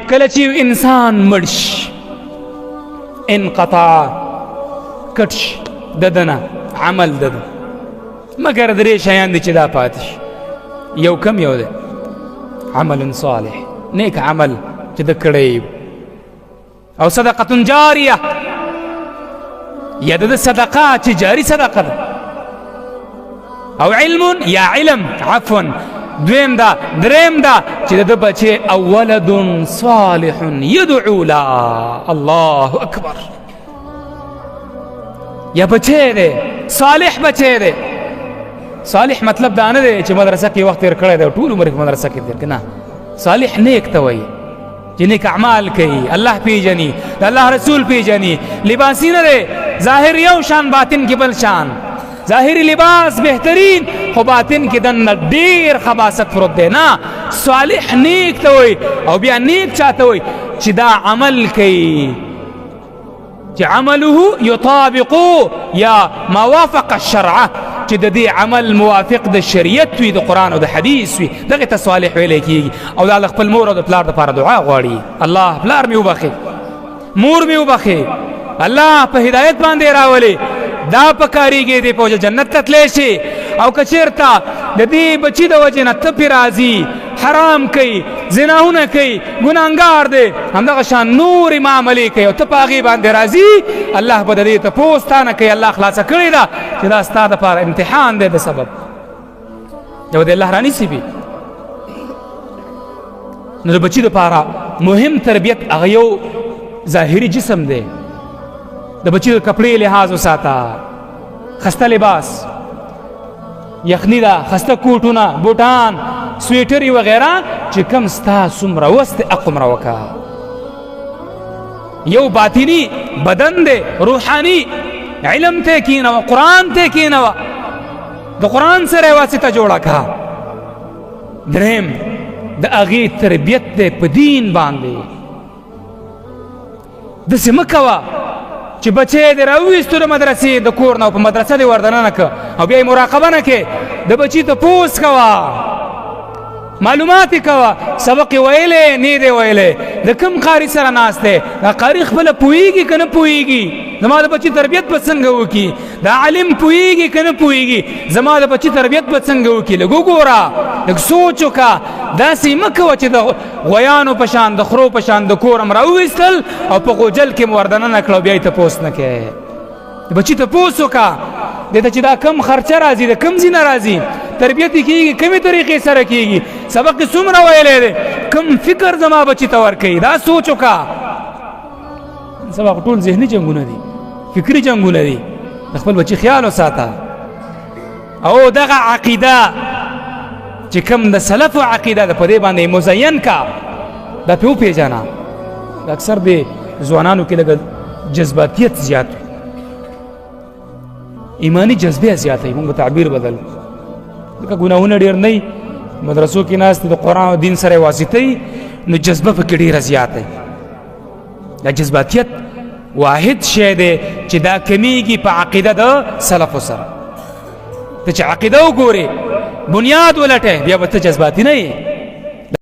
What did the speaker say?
کله چې انسان مړ شي انقطع کټ شي د ده نه عمل د ده مګر درې شیان دي چې دا پاتې شي یو کم یو دی عمل صالح نیک عمل چې د کړی او صدقه جاریه یا د صدقه چې جاری صدقه ده او علم یا علم عفوا دویم دا دریم دا چې د بچی او ولد صالح يدعو له الله اکبر یا بچی دی صالح بچی دی صالح مطلب دا نه دی چې مدرسه کې وخت تیر کړی دی ټول عمر مدرسه کې تیر کنه صالح نیک ته وایي چې نیک اعمال کوي الله پیژني د الله رسول پیژني لباسي نه دی ظاهر یو شان باطن کې بل شان ظاهری لباس بهترین خو باطن کې دنه ډیر خباثت پروت دی نه صالح نیک ته وایي او بیا نیک چاته وایي چې دا عمل کوي چې عمله یطابق یا ما وافق الشرع چې د دې عمل موافق د شریعت وي د قرآن او د حدیث وي دغه ته صالح ویلی کېږي او دا د خپل مور او د پلار دپاره دعا غواړي الله پلار مې وبخې مور مې وبخې الله په هدایت باندې راولي دا پکاریږي دی په جنت ته تللی شي او که چېرته د دې بچي د وجې نه ته پې راځي حرام کوي زناهونه کوي ګناهګار دی همدغه شان نورې معاملې کوي او ته په هغې باندې راځي الله به د دې تپوس تا نه کوي الله خلاصه کړې ده چې دا ستا دپاره امتحان دی د سبب یو د الله رانیسي بي نو د بچي دپاره مهم تربیت هغه یو ظاهري جسم دی د بچی د کپړې لحاظ وساته خسته لباس یخني ده خسته کوټونه بوټان سویټري وغیره چې کم ستا څومره وس دی اقمره وکړه یو باطني بدن دی روحاني علم ته کینوه قرآن ته کینوه د قرآن سره واسطه جوړه کړه دریم د هغې تربیت دی په دین باندې داسې مه کوه چې بچی دې راوویستو د مدرسې د کور نه او په مدرسه دې ور دننه که او بیا یې مراقبه نه کې د بچي تپوس کوه معلومات یې کوه سبق یې ویلی نه دی ویلی د کوم قاري سره ناست دی دا قاري خپله پوهېږي که نه پوهېږي زما د بچي تربیت به څنګه وکړي دا عالم پوهېږي که نه پوهېږي زما د بچي تربیت به څنګه وکړي لږ وګوره لږ سوچ وکړه داسې مه کوه چې د غویانو په شان د خرو په شان د کور هم راوویستل او په غوجل کې م ور دننه کړه او بیا یې تپوس نه کوې د بچي تپوس وکړه دې ته چې دا کم خرچه راځي د کم ځای نه راځي تربیت یې کېږي کمې طریقې سره کېږي سبق یې څومره ویلی دی کم فکر زما بچي ته ورکوي دا سوچ وکړه سبا ټول ذهني جنګونه دي فکري جنګونه دي د خپل بچي خیال وساته او دغه عقیده چې کوم د سلفو عقیده ده په دې باندې مزین کا دا پې وپېژنه اکثر د ځوانانو کې لږ جذباتیت زیات ایمانی جذبې زیاته موږ به تعبیر بدل ځکه ګناهونه ډېر نه مدرسو کې ناست د قرآن او دین سره واسطه نو جذبه پکې ډېره زیاته دا جذباتیت واحد شی دی چې دا کمیږي په عقیده د سلفو سره ته چې عقیده وګورې بنیاد ولټې بیا به ته جذباتي نه یې